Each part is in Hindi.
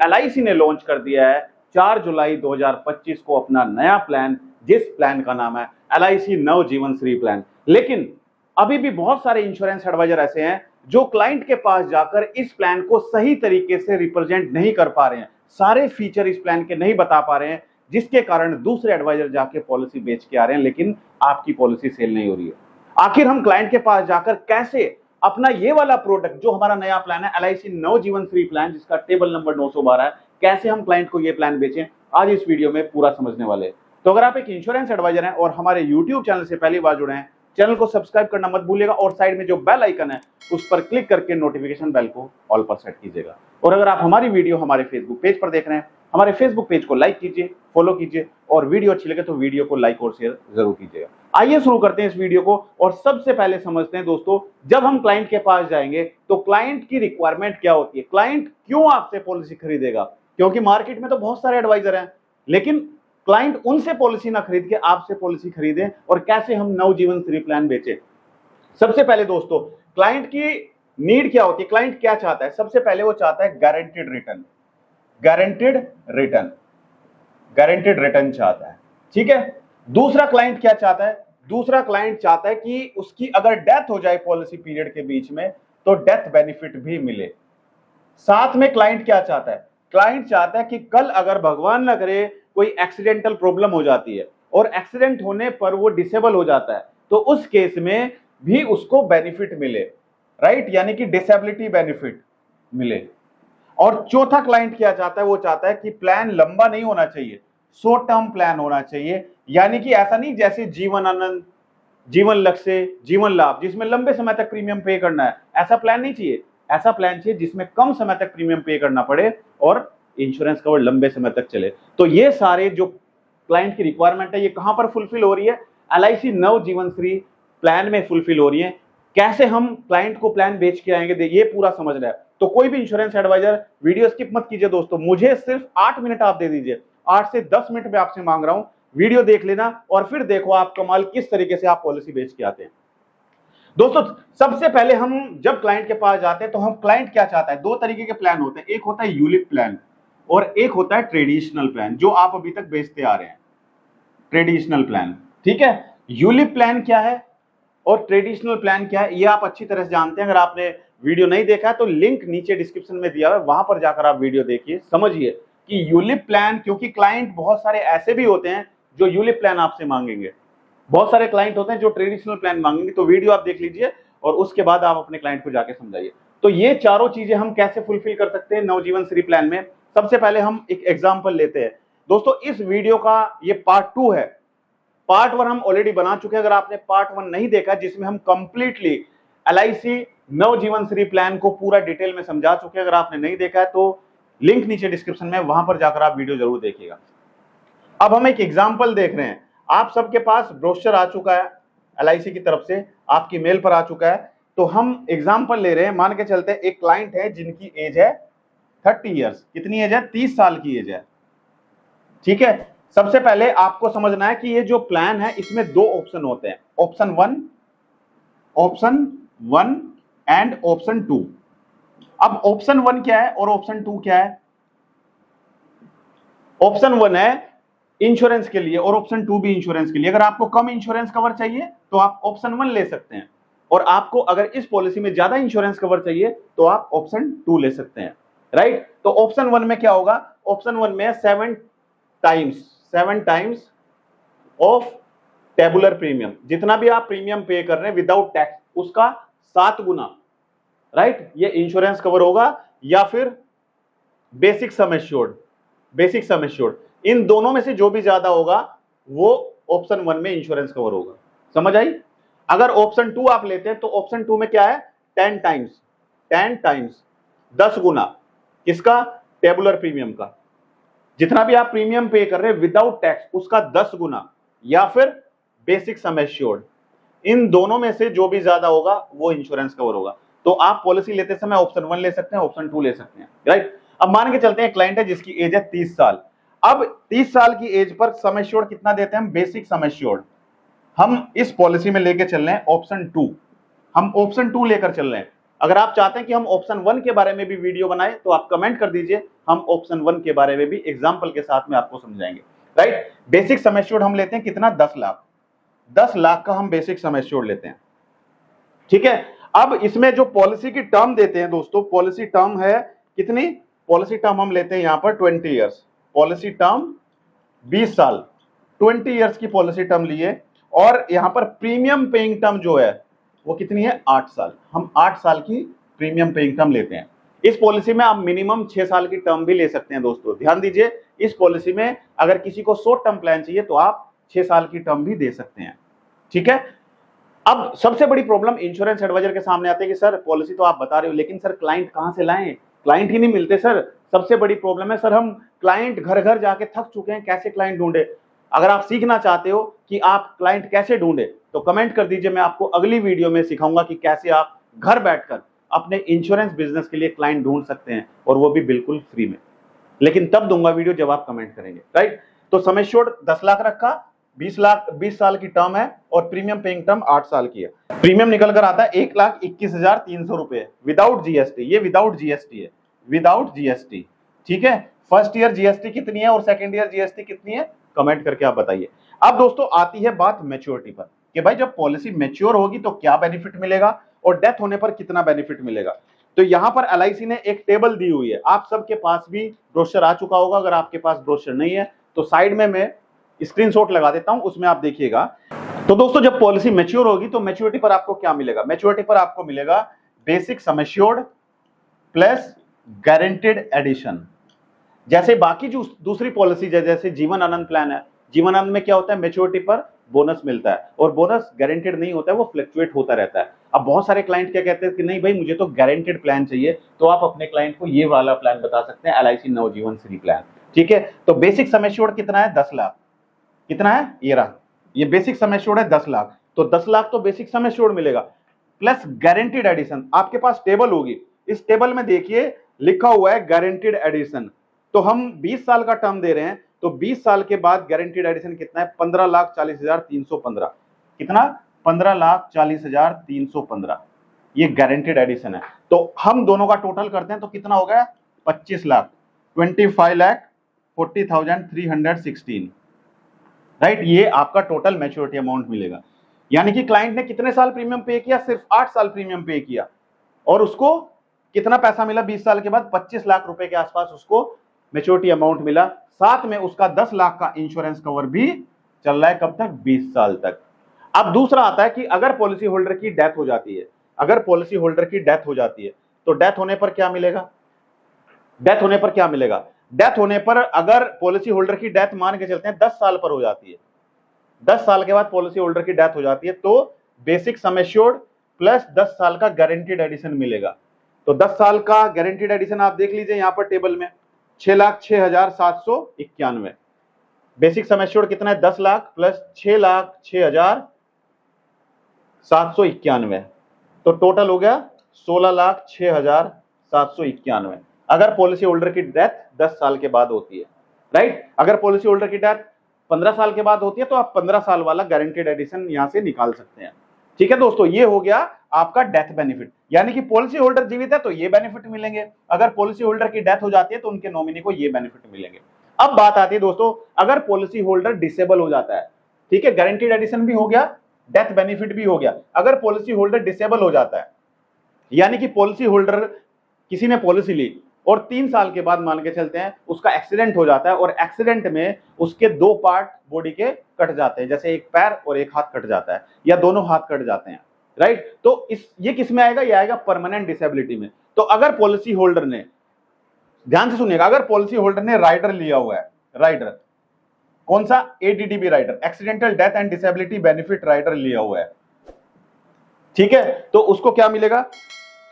एलआईसी ने लॉन्च कर दिया है 4 जुलाई 2025 को अपना नया प्लान, जिस प्लान का नाम है एलआईसी नवजीवन श्री प्लान। लेकिन अभी भी बहुत सारे इंश्योरेंस एडवाइजर ऐसे हैं जो क्लाइंट के पास जाकर इस प्लान को सही तरीके से रिप्रेजेंट नहीं कर पा रहे हैं, सारे फीचर इस प्लान के नहीं बता पा रहे हैं, जिसके कारण दूसरे एडवाइजर जाके पॉलिसी बेच के आ रहे हैं, लेकिन आपकी पॉलिसी सेल नहीं हो रही है। आखिर हम क्लाइंट के पास जाकर कैसे अपना ये वाला प्रोडक्ट जो हमारा नया प्लान है एलआईसी नवजीवन फ्री प्लान, जिसका टेबल नंबर 912 है, कैसे हम क्लाइंट को ये प्लान बेचें, आज इस वीडियो में पूरा समझने वाले हैं। तो अगर आप एक इंश्योरेंस एडवाइजर हैं और हमारे यूट्यूब चैनल से पहली बार जुड़े हैं, चैनल को सब्सक्राइब करना मत भूलिएगा और साइड में जो बेल आइकन है उस पर क्लिक करके नोटिफिकेशन बेल को ऑल पर सेट कीजिएगा। और अगर आप हमारी वीडियो हमारे फेसबुक पेज पर देख रहे हैं, हमारे फेसबुक पेज को लाइक कीजिए, फॉलो कीजिए और वीडियो अच्छी लगे तो वीडियो को लाइक और शेयर जरूर कीजिएगा। आइए शुरू करते हैं इस वीडियो को और सबसे पहले समझते हैं दोस्तों, जब हम क्लाइंट के पास जाएंगे तो क्लाइंट की रिक्वायरमेंट क्या होती है, क्लाइंट क्यों आपसे पॉलिसी खरीदेगा। क्योंकि मार्केट में तो बहुत सारे एडवाइजर हैं, लेकिन क्लाइंट उनसे पॉलिसी ना खरीद के आपसे पॉलिसी खरीदे और कैसे हम नवजीवन श्री प्लान बेचे। सबसे पहले दोस्तों, क्लाइंट की नीड क्या होती है, क्लाइंट क्या चाहता है। सबसे पहले वो चाहता है guaranteed return, guaranteed return, guaranteed return चाहता है, ठीक है। दूसरा क्लाइंट क्या चाहता है, दूसरा क्लाइंट चाहता है कि उसकी अगर डेथ हो जाए पॉलिसी पीरियड के बीच में तो डेथ बेनिफिट भी मिले। साथ में क्लाइंट क्या चाहता है, क्लाइंट चाहता है कि कल अगर भगवान न करे कोई एक्सीडेंटल प्रॉब्लम हो जाती है और एक्सीडेंट होने पर वो डिसेबल हो जाता है तो उस केस में भी उसको बेनिफिट मिले, राइट, यानी कि डिसेबिलिटी बेनिफिट मिले। और चौथा क्लाइंट क्या चाहता है, वो चाहता है कि प्लान लंबा नहीं होना चाहिए, शॉर्ट टर्म प्लान होना चाहिए, यानी कि ऐसा नहीं जैसे जीवन आनंद, जीवन लक्ष्य, जीवन लाभ जिसमें लंबे समय तक प्रीमियम पे करना है, ऐसा प्लान नहीं चाहिए। ऐसा प्लान चाहिए जिसमें कम समय तक प्रीमियम पे करना पड़े और इंश्योरेंस कवर लंबे समय तक चले। तो ये सारे जो क्लाइंट की रिक्वायरमेंट है ये कहां पर फुलफिल हो रही है, एलआईसी नवजीवन श्री प्लान में फुलफिल हो रही है। कैसे हम क्लाइंट को प्लान बेच के आएंगे ये पूरा समझना है। तो कोई भी इंश्योरेंस एडवाइजर वीडियो स्किप मत कीजिए दोस्तों, मुझे सिर्फ 8 मिनट आप दे दीजिए, 8 से 10 मिनट में आपसे मांग रहा हूं, वीडियो देख लेना और फिर देखो आप कमाल किस तरीके से आप पॉलिसी बेच के आते हैं। दोस्तों सबसे पहले हम जब क्लाइंट के पास जाते हैं तो हम क्लाइंट क्या चाहता है, दो तरीके के प्लान होते हैं, एक होता है यूलिप प्लान और एक होता है ट्रेडिशनल प्लान, जो आप अभी तक बेचते आ रहे हैं, ट्रेडिशनल प्लान, ठीक है। यूलिप प्लान क्या है और ट्रेडिशनल प्लान क्या है ये आप अच्छी तरह से जानते हैं। अगर आपने वीडियो नहीं देखा है तो लिंक नीचे डिस्क्रिप्शन में दिया है, वहां पर जाकर आप वीडियो देखिए, समझिए कि यूलिप प्लान, क्योंकि क्लाइंट बहुत सारे ऐसे भी होते हैं जो यूलिप प्लान आपसे मांगेंगे, बहुत सारे क्लाइंट होते हैं जो ट्रेडिशनल प्लान मांगेंगे। तो वीडियो आप देख लीजिए और उसके बाद आप अपने क्लाइंट को जाके समझाइए। तो ये चारों चीजें हम कैसे फुलफिल कर सकते हैं नवजीवन श्री प्लान में। सबसे पहले हम एक एग्जांपल लेते हैं दोस्तों, इस वीडियो का ये पार्ट 2 है, पार्ट 1 हम ऑलरेडी बना चुके हैं। अगर आपने पार्ट 1 नहीं देखा जिसमें हम कंप्लीटली एलआईसी नवजीवन श्री प्लान को पूरा डिटेल में समझा चुके हैं, अगर आपने नहीं देखा है तो लिंक नीचे डिस्क्रिप्शन में, वहां पर जाकर आप वीडियो जरूर देखिएगा। अब हम एक एग्जांपल देख रहे हैं, आप सबके पास ब्रोशर आ चुका है एलआईसी की तरफ से, आपकी मेल पर आ चुका है। तो हम एग्जांपल ले रहे हैं, मान के चलते हैं एक क्लाइंट है जिनकी एज है 30 ईयर्स, कितनी एज है, 30 साल की एज है, ठीक है। सबसे पहले आपको समझना है कि ये जो प्लान है इसमें दो ऑप्शन होते हैं, ऑप्शन 1 एंड ऑप्शन 2। अब ऑप्शन 1 क्या है और ऑप्शन 2 क्या है। ऑप्शन 1 है इंश्योरेंस के लिए और ऑप्शन 2 भी इंश्योरेंस के लिए। अगर आपको कम इंश्योरेंस कवर चाहिए तो आप ऑप्शन 1 ले सकते हैं, और आपको अगर इस पॉलिसी में ज्यादा इंश्योरेंस कवर चाहिए तो आप ऑप्शन 2 ले सकते हैं, राइट। तो ऑप्शन 1 में क्या होगा, ऑप्शन 1 में 7 टाइम्स ऑफ टेबुलर प्रीमियम, जितना भी आप प्रीमियम पे कर रहे हैं विदाउट टैक्स उसका 7 गुना, राइट, ये इंश्योरेंस कवर होगा या फिर basic sum assured, basic sum assured, इन दोनों में से जो भी ज्यादा होगा वो ऑप्शन 1 में इंश्योरेंस कवर होगा, समझ आई। अगर ऑप्शन 2 आप लेते हैं तो ऑप्शन 2 में क्या है, 10 टाइम्स 10 गुना, किसका, टेबुलर प्रीमियम का, जितना भी आप प्रीमियम पे कर रहे हैं विदाउट टैक्स उसका 10 गुना, या फिर बेसिक सम एश्योर्ड, इन दोनों में से जो भी ज्यादा होगा वो इंश्योरेंस कवर होगा। तो आप पॉलिसी लेते समय ऑप्शन 1 ले सकते हैं, ऑप्शन 2 ले सकते हैं, राइट। अब मान के चलते हैं क्लाइंट है जिसकी एज है 30 साल। अब 30 साल की एज पर सम एश्योर्ड कितना देते हैं हम, बेसिक सम एश्योर्ड, हम इस पॉलिसी में लेके चल रहे हैं ऑप्शन 2, हम ऑप्शन 2 लेकर चल रहे हैं। अगर आप चाहते हैं कि हम ऑप्शन 1 के बारे में भी वीडियो बनाए तो आप कमेंट कर दीजिए, हम ऑप्शन 1 के बारे में भी एग्जाम्पल के साथ में आपको समझाएंगे। राइट, बेसिक सम एश्योर्ड हम लेते हैं कितना, 10 लाख। 10 लाख का हम बेसिक सम एश्योर्ड लेते हैं। ठीक है, अब इसमें जो पॉलिसी की टर्म देते हैं दोस्तों, पॉलिसी टर्म है कितनी, पॉलिसी टर्म हम लेते हैं यहां पर 20 ईयर्स, पॉलिसी टर्म 20 साल, 20 ईयर्स की पॉलिसी टर्म लिए। और यहां पर प्रीमियम पेइंग टर्म जो है वो कितनी है, 8 साल। हम 8 साल की प्रीमियम पेइंग टर्म लेते हैं। इस पॉलिसी में आप मिनिमम 6 साल की टर्म भी ले सकते हैं दोस्तों, ध्यान दीजिए। इस पॉलिसी में अगर किसी को शॉर्ट टर्म प्लान चाहिए तो आप 6 साल की टर्म भी दे सकते हैं। ठीक है, अब सबसे बड़ी प्रॉब्लम इंश्योरेंस एडवाइजर के सामने आती है कि सर पॉलिसी तो आप बता रहे हो, लेकिन सर क्लाइंट कहां से लाएं, क्लाइंट ही नहीं मिलते सर। सबसे बड़ी प्रॉब्लम है सर, हम क्लाइंट घर घर जाके थक चुके हैं, कैसे क्लाइंट ढूंढे। अगर आप सीखना चाहते हो कि आप क्लाइंट कैसे ढूंढे तो कमेंट कर दीजिए, मैं आपको अगली वीडियो में सिखाऊंगा कि कैसे आप घर बैठकर अपने इंश्योरेंस बिजनेस के लिए क्लाइंट ढूंढ सकते हैं, और वो भी बिल्कुल फ्री में। लेकिन तब दूंगा वीडियो जब आप कमेंट करेंगे। राइट, तो सम एश्योर्ड 10 लाख रखा, 20 साल की टर्म है, और प्रीमियम पेइंग टर्म 8 साल की है। प्रीमियम निकल कर आता है 1,21,300 रुपए विदाउट जीएसटी। ये विदाउट जीएसटी है, विदाउट जीएसटी। ठीक है, फर्स्ट ईयर जीएसटी कितनी है और सेकंड ईयर जीएसटी कितनी है, कमेंट करके आप बताइए। अब दोस्तों आती है बात मैच्योरिटी पर, कि भाई जब पॉलिसी मैच्योर होगी तो क्या बेनिफिट मिलेगा और डेथ होने पर कितना बेनिफिट मिलेगा। तो यहां पर एलआईसी ने एक टेबल दी हुई है, आप सबके पास भी ब्रोशर आ चुका होगा। अगर आपके पास ब्रोशर नहीं है तो साइड में मैं स्क्रीनशॉट लगा देता हूं, उसमें आप देखिएगा। तो दोस्तों जब पॉलिसी मैच्योर होगी तो मैच्योरिटी पर आपको क्या मिलेगा, मैच्योरिटी पर आपको मिलेगा basic sum assured plus guaranteed addition. जैसे बाकी जो दूसरी पॉलिसी जैसे जीवन आनंद प्लान है, जीवन आनंद में क्या होता है, मैच्योरिटी पर बोनस मिलता है, और बोनस गारंटेड नहीं होता है, वो फ्लक्चुएट होता रहता है। अब बहुत सारे क्लाइंट क्या कहते हैं कि नहीं भाई मुझे तो गारंटेड प्लान चाहिए, तो आप अपने क्लाइंट को ये वाला प्लान बता सकते हैं, एलआईसी नवजीवन श्री प्लान। ठीक है, तो बेसिक सम एश्योर्ड कितना है, 10 लाख। कितना है, ये रहा, ये बेसिक सम एश्योर्ड है 10 लाख। तो 10 लाख तो बेसिक सम एश्योर्ड मिलेगा, प्लस गारंटेड एडिशन। आपके पास टेबल होगी, इस टेबल में देखिए लिखा हुआ है गारंटेड एडिशन। तो हम 20 साल का टर्म दे रहे हैं, तो 20 साल के बाद गारंटेड एडिशन कितना है, 15,40,315। कितना, 15,40,315, ये गारंटेड एडिशन है। तो हम दोनों का टोटल करते हैं तो कितना हो गया, 25 लाख, 25,40,316। राइट, ये आपका टोटल मैच्योरिटी अमाउंट मिलेगा। यानी कि क्लाइंट ने कितने साल प्रीमियम पे किया, सिर्फ 8 साल प्रीमियम पे किया, और उसको कितना पैसा मिला 20 साल के बाद, 25 लाख रुपए के आसपास उसको मैच्योरिटी अमाउंट मिला। साथ में उसका 10 लाख का इंश्योरेंस कवर भी चल रहा है, कब तक, 20 साल तक। अब दूसरा आता है कि अगर पॉलिसी होल्डर की डेथ हो जाती है, अगर पॉलिसी होल्डर की डेथ हो जाती है तो डेथ होने पर क्या मिलेगा, डेथ होने पर क्या मिलेगा, डेथ होने पर अगर पॉलिसी होल्डर की डेथ मान के चलते हैं 10 साल पर हो जाती है, 10 साल के बाद पॉलिसी होल्डर की डेथ हो जाती है, तो बेसिक सम एश्योर्ड प्लस 10 साल का गारंटीड एडिशन मिलेगा। तो 10 साल का गारंटीड एडिशन आप देख लीजिए यहां पर टेबल में, 6,06,791। बेसिक सम एश्योर्ड कितना है, 10 लाख प्लस 6,06,791, तो टोटल हो गया 16,06,791। अगर पॉलिसी होल्डर की डेथ 10 साल के बाद होती है। राइट, अगर पॉलिसी होल्डर की डेथ 15 साल के बाद होती है तो आप 15 साल वाला गारंटेड एडिशन यहां से निकाल सकते हैं। ठीक है दोस्तों, ये हो गया आपका डेथ बेनिफिट, यानी कि पॉलिसी होल्डर जीवित है तो ये बेनिफिट मिलेंगे, अगर पॉलिसी होल्डर की डेथ हो जाती है तो उनके नॉमिनी को ये बेनिफिट मिलेंगे। अब बात आती है दोस्तों, अगर पॉलिसी होल्डर डिसेबल हो जाता है, ठीक है, गारंटेड एडिशन भी हो गया, डेथ बेनिफिट भी हो गया। अगर पॉलिसी होल्डर डिसेबल हो जाता है, यानी कि पॉलिसी होल्डर किसी ने पॉलिसी ली और 3 साल के बाद मान के चलते हैं उसका एक्सीडेंट हो जाता है, और एक्सीडेंट में उसके 2 पार्ट बॉडी के कट जाते हैं, जैसे एक पैर और एक हाथ कट जाता है, या दोनों हाथ कट जाते हैं। राइट, तो ये किस में आएगा, ये आएगा परमानेंट डिसेबिलिटी में। तो अगर पॉलिसी होल्डर ने, ध्यान से सुनिएगा, अगर पॉलिसी होल्डर ने राइडर लिया हुआ है, राइडर कौन सा, ADDB rider, accidental death and disability benefit rider लिया हुआ है, ठीक है, तो उसको क्या मिलेगा,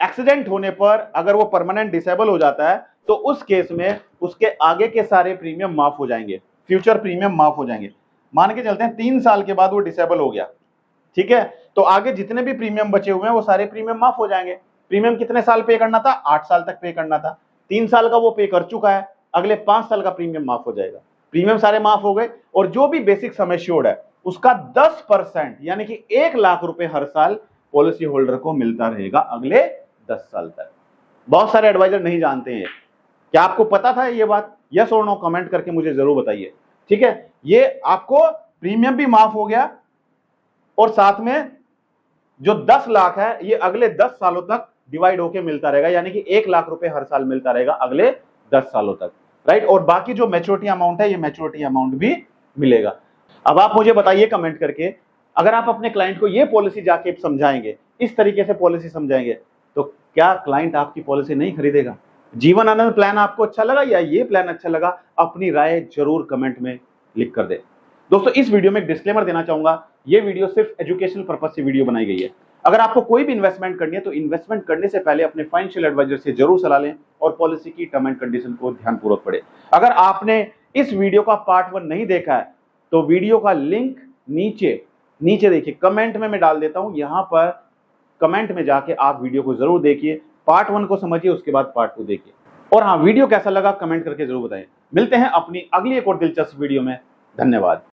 एक्सीडेंट होने पर अगर वो परमानेंट डिसेबल हो जाता है तो उस केस में उसके आगे के सारे प्रीमियम माफ हो जाएंगे, फ्यूचर प्रीमियम माफ हो जाएंगे। मान के चलते हैं 3 साल के बाद वो डिसेबल हो गया, ठीक है, तो आगे जितने भी प्रीमियम बचे हुए हैं वो सारे प्रीमियम माफ हो जाएंगे। प्रीमियम कितने साल पे करना था, 8 साल तक पे करना था, 3 साल का वो पे कर चुका है, अगले 5 साल का प्रीमियम माफ हो जाएगा, प्रीमियम सारे माफ हो गए, और जो भी बेसिक सम एश्योर्ड है उसका 10% यानी कि 1 लाख रुपए हर साल पॉलिसी होल्डर को मिलता रहेगा अगले 10 साल तक। बहुत सारे एडवाइजर नहीं जानते हैं, क्या आपको पता था ये बात? यस और नो कमेंट करके मुझे जरूर बताइए। ठीक है, ये आपको प्रीमियम भी माफ हो गया और साथ में जो 10 लाख है ये अगले 10 सालों तक डिवाइड होके मिलता रहेगा, यानी कि 1 लाख रुपए हर साल मिलता रहेगा अगले 10 सालों तक, राइट। और बाकी जो मैच्योरिटी अमाउंट है ये मैच्योरिटी अमाउंट भी मिलेगा। अब आप मुझे बताइए कमेंट करके, अगर आप अपने क्लाइंट को ये पॉलिसी जाके समझाएंगे, इस तरीके से पॉलिसी समझाएंगे, तो क्या क्लाइंट आपकी पॉलिसी नहीं खरीदेगा? जीवन आनंद प्लान आपको अच्छा लगा या ये प्लान अच्छा लगा? अपनी राय जरूर कमेंट में लिख कर दे। दोस्तों, इस वीडियो में एक डिस्क्लेमर देना चाहूंगा, ये वीडियो सिर्फ एजुकेशनल पर्पस से वीडियो बनाई गई है। अगर आपको कोई भी इन्वेस्टमेंट करनी है तो इन्वेस्टमेंट करने से पहले अपने फाइनेंशियल एडवाइजर से जरूर सलाह लें और पॉलिसी की टर्म एंड कंडीशन को ध्यानपूर्वक पढ़ें। अगर आपने इस वीडियो का पार्ट 1 नहीं देखा है तो वीडियो का लिंक नीचे नीचे देखिए, कमेंट में मैं डाल देता हूं, यहां पर कमेंट में जाके आप वीडियो को जरूर देखिए, पार्ट 1 को समझिए, उसके बाद पार्ट 2 देखिए। और हाँ, वीडियो कैसा लगा कमेंट करके जरूर बताएं। मिलते हैं अपनी अगली एक और दिलचस्प वीडियो में। धन्यवाद।